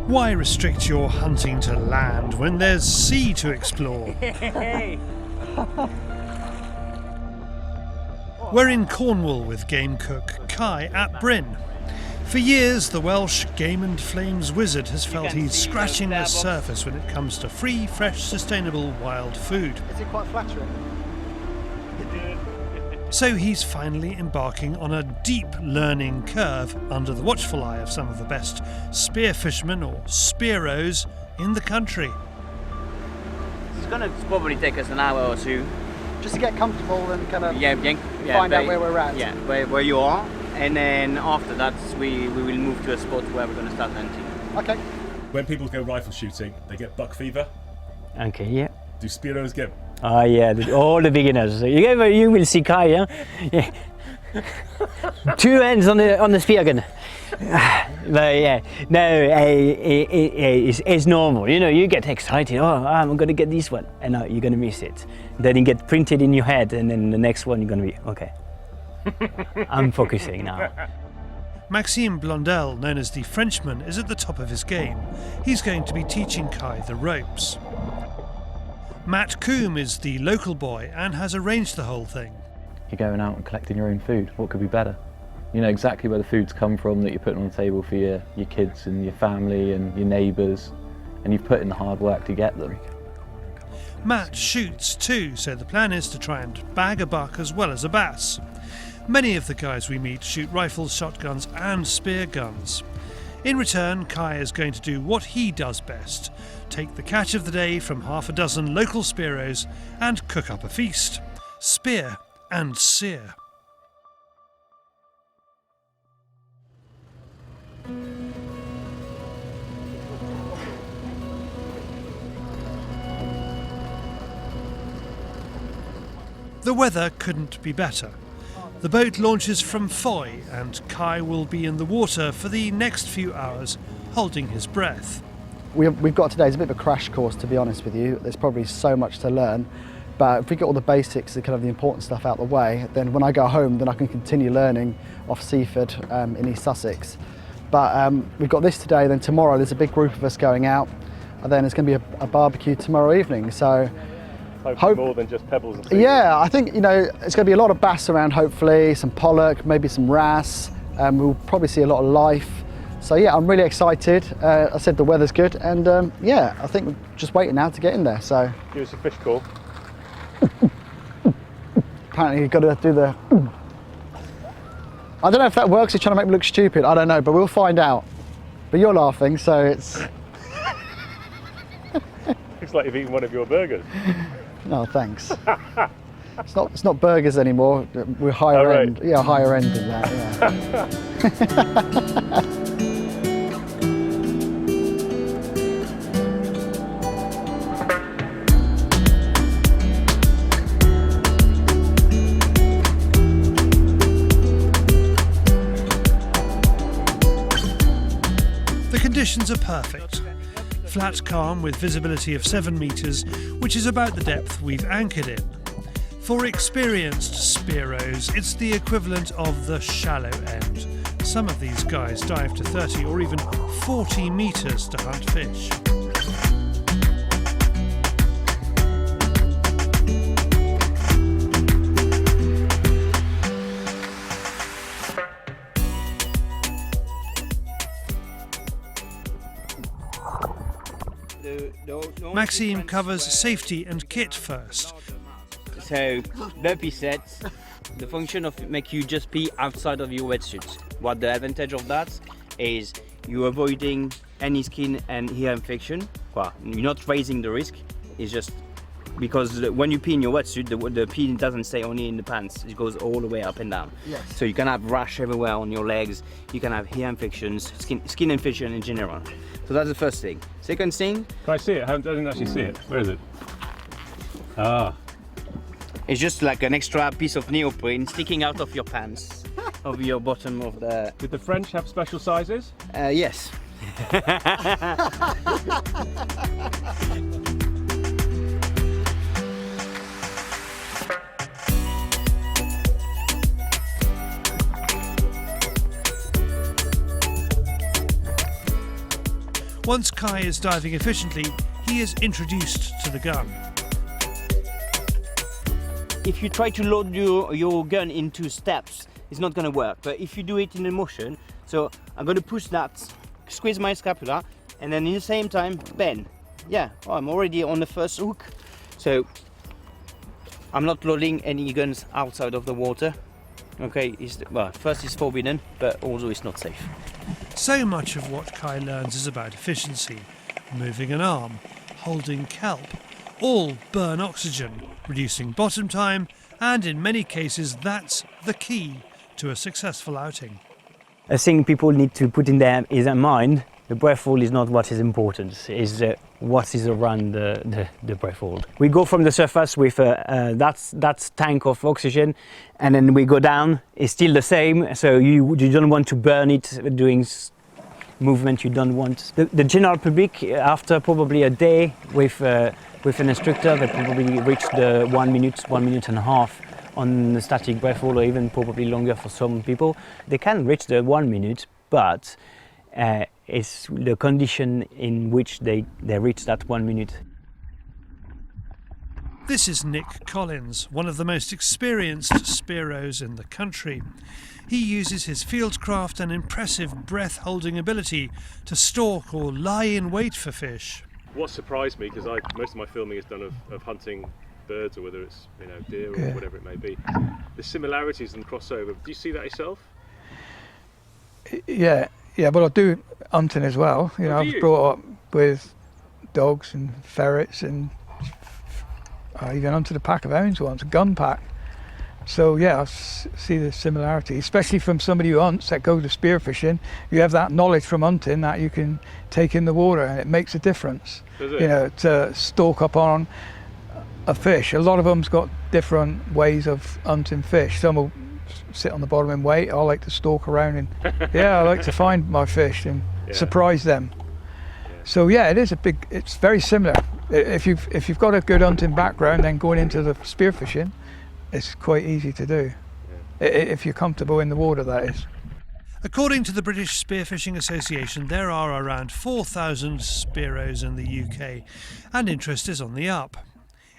Why restrict your hunting to land when there's sea to explore? We're in Cornwall with game cook Cai Ap Bryn. For years, the Welsh game and flames wizard has felt he's scratching the surface when it comes to free, fresh, sustainable wild food. Is it quite flattering? So he's finally embarking on a deep learning curve under the watchful eye of some of the best spearfishermen or spearos in the country. It's going to probably take us an hour or two. Just to get comfortable and kind of find out where we're at. Yeah, where you are. And then after that, we will move to a spot where we're going to start hunting. Okay. When people go rifle shooting, they get buck fever. Okay, yeah. Do spearos get? Yeah, all the beginners. You will see Cai, yeah? Yeah. 2 hands on the spear gun. But yeah, no, it's normal. You know, you get excited. Oh, I'm going to get this one, and you're going to miss it. Then it gets printed in your head, and then the next one you're going to be okay. I'm focusing now. Maxime Blondel, known as the Frenchman, is at the top of his game. He's going to be teaching Cai the ropes. Matt Coombe is the local boy and has arranged the whole thing. You're going out and collecting your own food. What could be better? You know exactly where the food's come from that you're putting on the table for your kids and your family and your neighbours, and you've put in the hard work to get them. Matt shoots too, so the plan is to try and bag a buck as well as a bass. Many of the guys we meet shoot rifles, shotguns and spear guns. In return, Cai is going to do what he does best: take the catch of the day from half a dozen local spearos and cook up a feast. Spear and sear. The weather couldn't be better. The boat launches from Foy and Cai will be in the water for the next few hours, holding his breath. We've got today is a bit of a crash course, to be honest with you. There's probably so much to learn, but if we get all the basics, the kind of the important stuff out of the way, then when I go home, then I can continue learning off Seaford in East Sussex. But we've got this today, then tomorrow there's a big group of us going out, and then it's going to be a barbecue tomorrow evening. So. More than just pebbles and seaweed. Yeah, I think, you know, it's going to be a lot of bass around, hopefully, some pollock, maybe some wrasse. We'll probably see a lot of life. So yeah, I'm really excited. I said the weather's good, and yeah, I think we're just waiting now to get in there. So give us a fish call. Apparently you've got to do the. I don't know if that works. You're trying to make me look stupid. I don't know, but we'll find out. But you're laughing, so it's. Looks like you've eaten one of your burgers. No, thanks. It's not burgers anymore. We're higher end. Yeah, higher end than that. Yeah. The conditions are perfect. Flat calm with visibility of 7 metres, which is about the depth we've anchored in. For experienced spearos, it's the equivalent of the shallow end. Some of these guys dive to 30 or even 40 metres to hunt fish. Maxime covers safety and kit first. So the pee set, the function of make you just pee outside of your wetsuit. What the advantage of that is you're avoiding any skin and ear infection. Well, you're not raising the risk. It's just because when you pee in your wetsuit, the pee doesn't stay only in the pants. It goes all the way up and down. Yes. So you can have rash everywhere on your legs. You can have ear infections, skin infection in general. So that's the first thing. Second thing. Can I see it? I didn't actually see it. Where is it? Ah. It's just like an extra piece of neoprene sticking out of your pants, over your bottom of the. Did the French have special sizes? Yes. Once Cai is diving efficiently, he is introduced to the gun. If you try to load your gun into steps, it's not going to work. But if you do it in a motion, so I'm going to push that, squeeze my scapula, and then in the same time bend. Yeah, I'm already on the first hook. So I'm not loading any guns outside of the water. Okay, first it's forbidden, but also it's not safe. So much of what Cai learns is about efficiency. Moving an arm, holding kelp, all burn oxygen, reducing bottom time, and in many cases that's the key to a successful outing. A thing people need to put in their mind, the breath hold is not what is important, is what is around the breath hold. We go from the surface with that tank of oxygen, and then we go down, it's still the same, so you don't want to burn it doing movement you don't want. The general public, after probably a day with an instructor, they probably reach the 1 minute and a half on the static breath hold, or even probably longer for some people. They can reach the 1 minute, but it's the condition in which they reach that 1 minute. This is Nick Collins, one of the most experienced spearos in the country. He uses his fieldcraft and impressive breath-holding ability to stalk or lie in wait for fish. What surprised me, because most of my filming is done of hunting birds, or whether it's deer or whatever it may be, the similarities and crossover. Do you see that yourself? Yeah, but I do hunting as well. I was brought up with dogs and ferrets, and I even hunted a pack of hounds once, a gun pack. So yeah, I see the similarity, especially from somebody who hunts that goes to spearfishing. You have that knowledge from hunting that you can take in the water, and it makes a difference. Does it? To stalk up on a fish. A lot of them's got different ways of hunting fish. Some will sit on the bottom and wait. I like to stalk around and I like to find my fish and surprise them. So yeah, it's very similar. If you've got a good hunting background, then going into the spearfishing, it's quite easy to do. If you're comfortable in the water, that is. According to the British Spearfishing Association, there are around 4,000 spearos in the UK, and interest is on the up.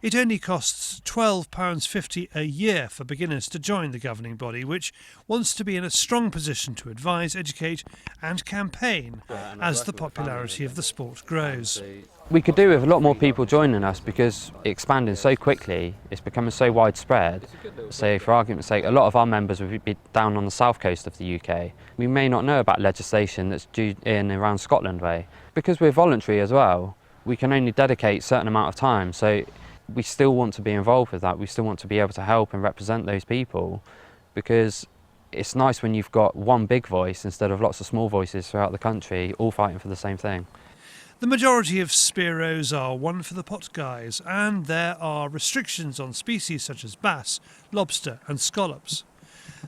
It only costs £12.50 a year for beginners to join the governing body, which wants to be in a strong position to advise, educate and campaign as the popularity of the sport grows. We could do with a lot more people joining us, because it's expanding so quickly, it's becoming so widespread. So for argument's sake, a lot of our members would be down on the south coast of the UK. We may not know about legislation that's due in around Scotland way. Because we're voluntary as well, we can only dedicate a certain amount of time. So we still want to be involved with that. We still want to be able to help and represent those people, because it's nice when you've got one big voice instead of lots of small voices throughout the country, all fighting for the same thing. The majority of spearos are one for the pot guys, and there are restrictions on species such as bass, lobster and scallops.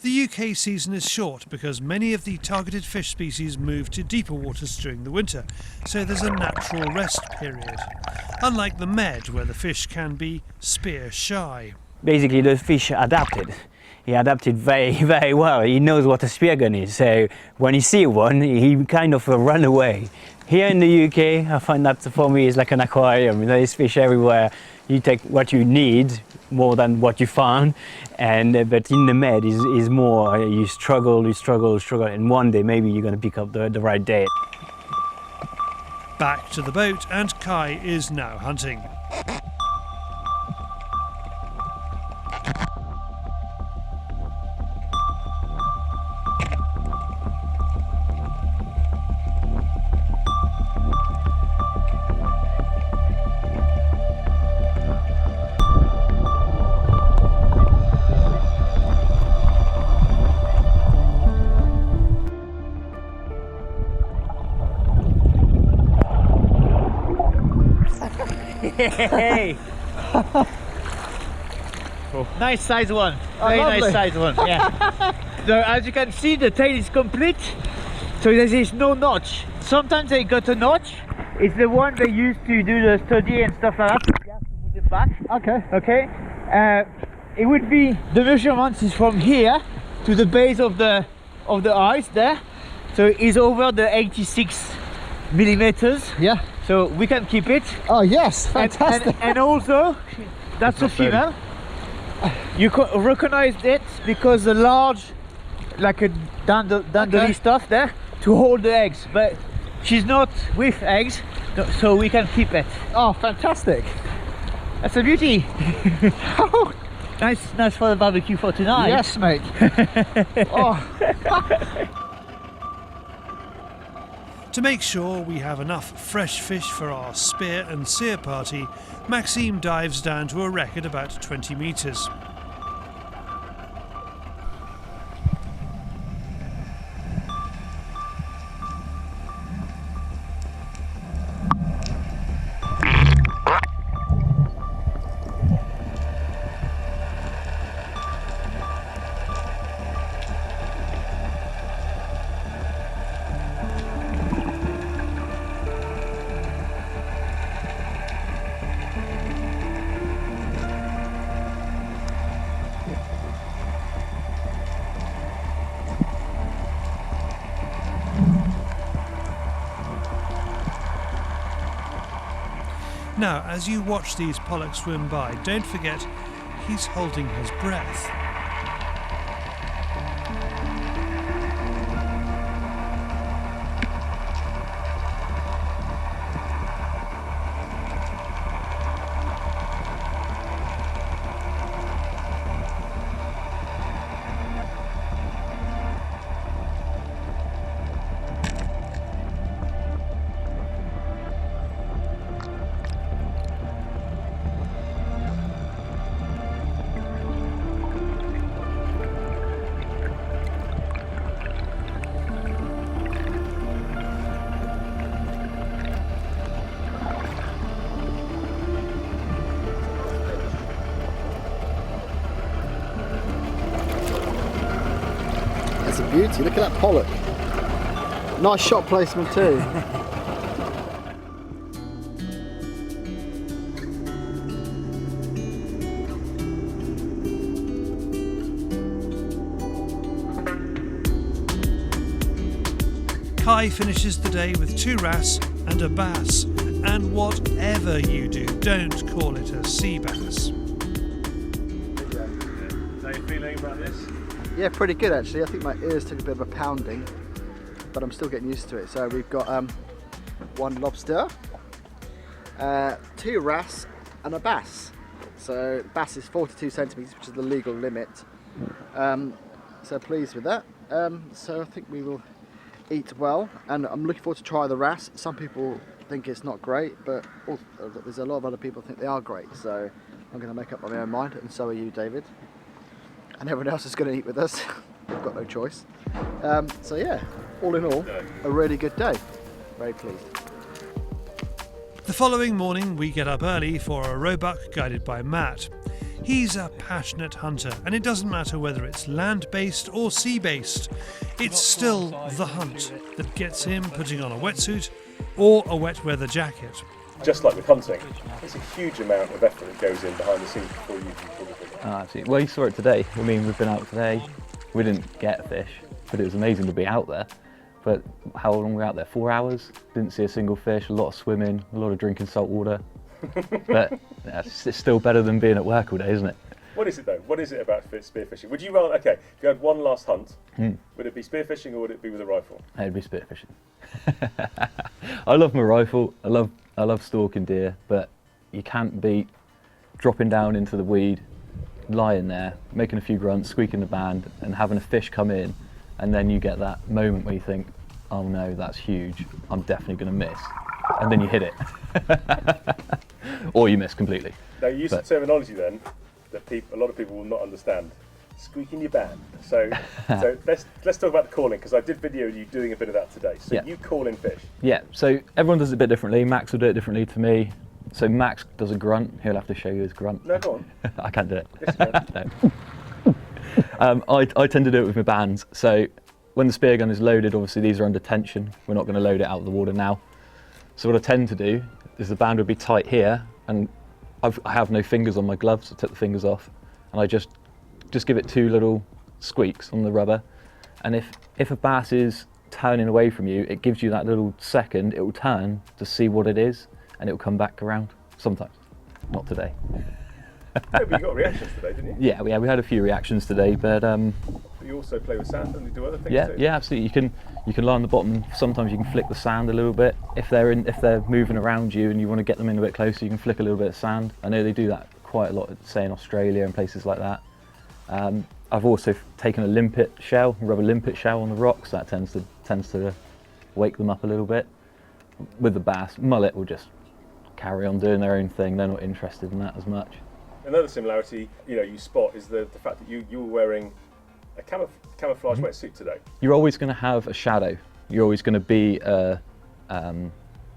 The UK season is short because many of the targeted fish species move to deeper waters during the winter, so there's a natural rest period. Unlike the Med, where the fish can be spear shy. Basically, the fish adapted. He adapted very, very well. He knows what a spear gun is, so when he sees one, he kind of run away. Here in the UK, I find that for me is like an aquarium. There's fish everywhere. You take what you need more than what you found, but in the Med is more you struggle, and one day maybe you're going to pick up the right day. Back to the boat, and Cai is now hunting. Hey! Nice size one. Very nice size one. Yeah. So as you can see, the tail is complete. So there is no notch. Sometimes they got a notch. It's the one they use to do the study and stuff like that. You have to put it back. Okay. Okay. It would be, the measurements is from here to the base of the eyes there. So it's over the 86 millimeters. Yeah. So we can keep it. Oh yes, fantastic. And also, that's a female. You can recognize it because the large, like a dandelion stuff there to hold the eggs, but she's not with eggs, so we can keep it. Oh, fantastic. That's a beauty. Nice for the barbecue for tonight. Yes, mate. Oh. To make sure we have enough fresh fish for our spear and sear party, Maxime dives down to a wreck at about 20 metres. Now, as you watch these pollock swim by, don't forget he's holding his breath. That's a beauty. Look at that pollock. Nice shot placement too. Cai finishes the day with 2 wrasse and a bass. And whatever you do, don't call it a sea bass. How are you feeling about this? Yeah, pretty good actually. I think my ears took a bit of a pounding, but I'm still getting used to it. So we've got 1 lobster, 2 wrasse and a bass. So the bass is 42 centimetres, which is the legal limit. So pleased with that. So I think we will eat well, and I'm looking forward to try the wrasse. Some people think it's not great, but there's a lot of other people think they are great. So I'm going to make up my own mind, and so are you, David. And everyone else is going to eat with us. We've got no choice. So yeah, all in all, a really good day. Very pleased. The following morning we get up early for a roebuck guided by Matt. He's a passionate hunter, and it doesn't matter whether it's land-based or sea-based. It's still the hunt that gets him putting on a wetsuit or a wet weather jacket. Just like with hunting, there's a huge amount of effort that goes in behind the scenes before you can pull the thing. Oh, absolutely. Well, you saw it today. I mean, we've been out today. We didn't get fish, but it was amazing to be out there. But how long were we out there? 4 hours? Didn't see a single fish, a lot of swimming, a lot of drinking salt water. But yeah, it's still better than being at work all day, isn't it? What is it though? What is it about spearfishing? Would you rather, okay, if you had one last hunt, would it be spearfishing or would it be with a rifle? It'd be spearfishing. I love my rifle, I love stalking deer, but you can't beat dropping down into the weed, lying there, making a few grunts, squeaking the band, and having a fish come in, and then you get that moment where you think, oh no, that's huge, I'm definitely going to miss. And then you hit it. Or you miss completely. Now you use the terminology then that a lot of people will not understand. Squeaking your band. So let's talk about the calling, because I did video you doing a bit of that today. So you call in fish. Yeah, so everyone does it a bit differently. Max will do it differently to me. So Max does a grunt. He'll have to show you his grunt. No, go on. I can't do it. Yes, no. I tend to do it with my bands. So when the spear gun is loaded, obviously these are under tension. We're not going to load it out of the water now. So what I tend to do is the band would be tight here, and I have no fingers on my gloves. I took the fingers off, and I just give it 2 little squeaks on the rubber. And if a bass is turning away from you, it gives you that little second, it will turn to see what it is, and it will come back around. Sometimes, not today. Yeah, but you got reactions today, didn't you? Yeah, we had a few reactions today, but you also play with sand and you do other things too. Yeah, absolutely. You can lie on the bottom. Sometimes you can flick the sand a little bit. If they're moving around you and you want to get them in a bit closer, you can flick a little bit of sand. I know they do that quite a lot, say in Australia and places like that. I've also taken a limpet shell, rub a limpet shell on the rocks. That tends to wake them up a little bit. With the bass, mullet will just carry on doing their own thing. They're not interested in that as much. Another similarity, you spot is the fact that you were wearing a camouflage wetsuit today. You're always going to have a shadow. You're always going to be an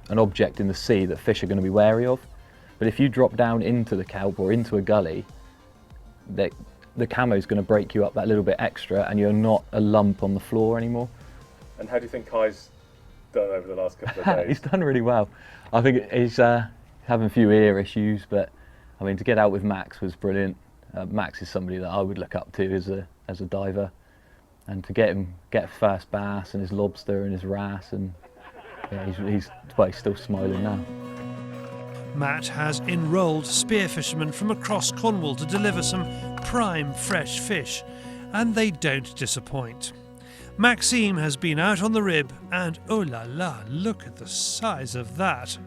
object in the sea that fish are going to be wary of. But if you drop down into the kelp or into a gully, the camo is going to break you up that little bit extra, and you're not a lump on the floor anymore. And how do you think Cai's done over the last couple of days? He's done really well. I think he's having a few ear issues, but I mean, to get out with Max was brilliant. Max is somebody that I would look up to as a diver, and to get first bass and his lobster and his wrasse, and yeah, he's still smiling now. Matt has enrolled spear fishermen from across Cornwall to deliver some prime fresh fish, and they don't disappoint. Maxime has been out on the rib, and oh la la, look at the size of that.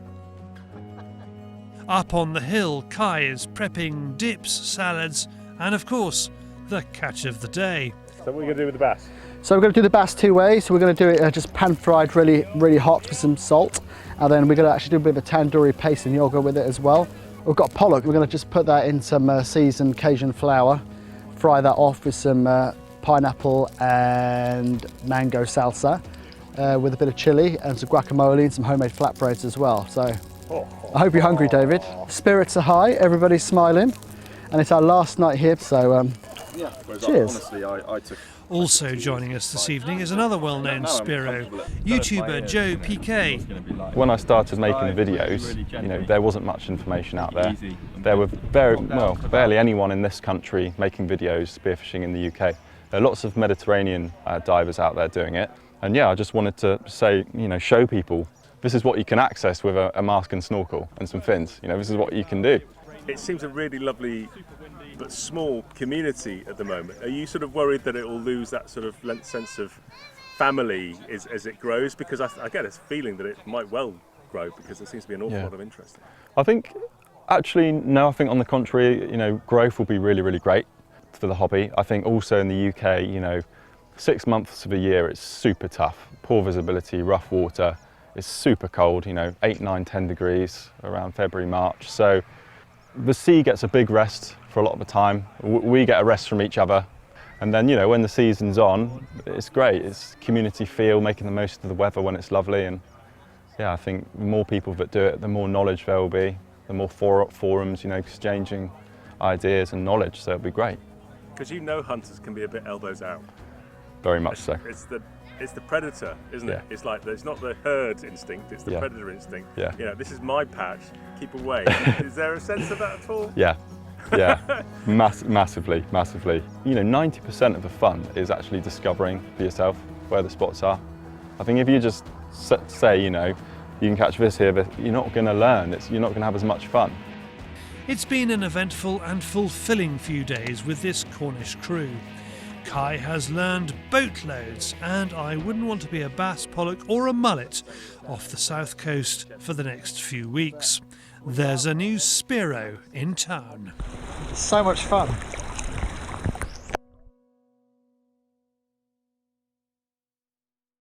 Up on the hill, Cai is prepping dips, salads, and of course, the catch of the day. So what are you going to do with the bass? So we're going to do the bass two ways. So we're going to do it just pan-fried, really, really hot with some salt. And then we're going to actually do a bit of a tandoori paste and yoga with it as well. We've got pollock. We're going to just put that in some seasoned Cajun flour, fry that off with some pineapple and mango salsa, with a bit of chili and some guacamole and some homemade flatbreads as well. So I hope you're hungry, David. Spirits are high, everybody's smiling, and it's our last night here, so yeah. Cheers. Honestly, I took... Also joining us this evening is another well-known spearo, YouTuber Joe PK. When I started making the videos, there wasn't much information out there. There were barely anyone in this country making videos spearfishing in the UK. There are lots of Mediterranean divers out there doing it, and yeah, I just wanted to say, show people this is what you can access with a mask and snorkel and some fins. This is what you can do. It seems a really lovely but small community at the moment. Are you sort of worried that it will lose that sort of sense of family as it grows? Because I get a feeling that it might well grow, because there seems to be an awful lot of interest. I think, actually, no, I think on the contrary, growth will be really, really great for the hobby. I think also in the UK, 6 months of the year it's super tough. Poor visibility, rough water, it's super cold, 8, 9, 10 degrees around February, March. So the sea gets a big rest for a lot of the time. We get a rest from each other. And then, when the season's on, it's great. It's community feel, making the most of the weather when it's lovely. And yeah, I think the more people that do it, the more knowledge there will be, the more forums, exchanging ideas and knowledge. So it'll be great. Because hunters can be a bit elbows out. Very much so. It's the predator, isn't it? It's like, it's not the herd instinct, it's the predator instinct. Yeah. This is my patch, keep away. Is there a sense of that at all? Yeah, massively. 90% of the fun is actually discovering for yourself where the spots are. I think if you just say, you can catch this here, but you're not going to learn, you're not going to have as much fun. It's been an eventful and fulfilling few days with this Cornish crew. Cai has learned boatloads, and I wouldn't want to be a bass, pollock or a mullet off the south coast for the next few weeks. There's a new spearo in town. so much fun.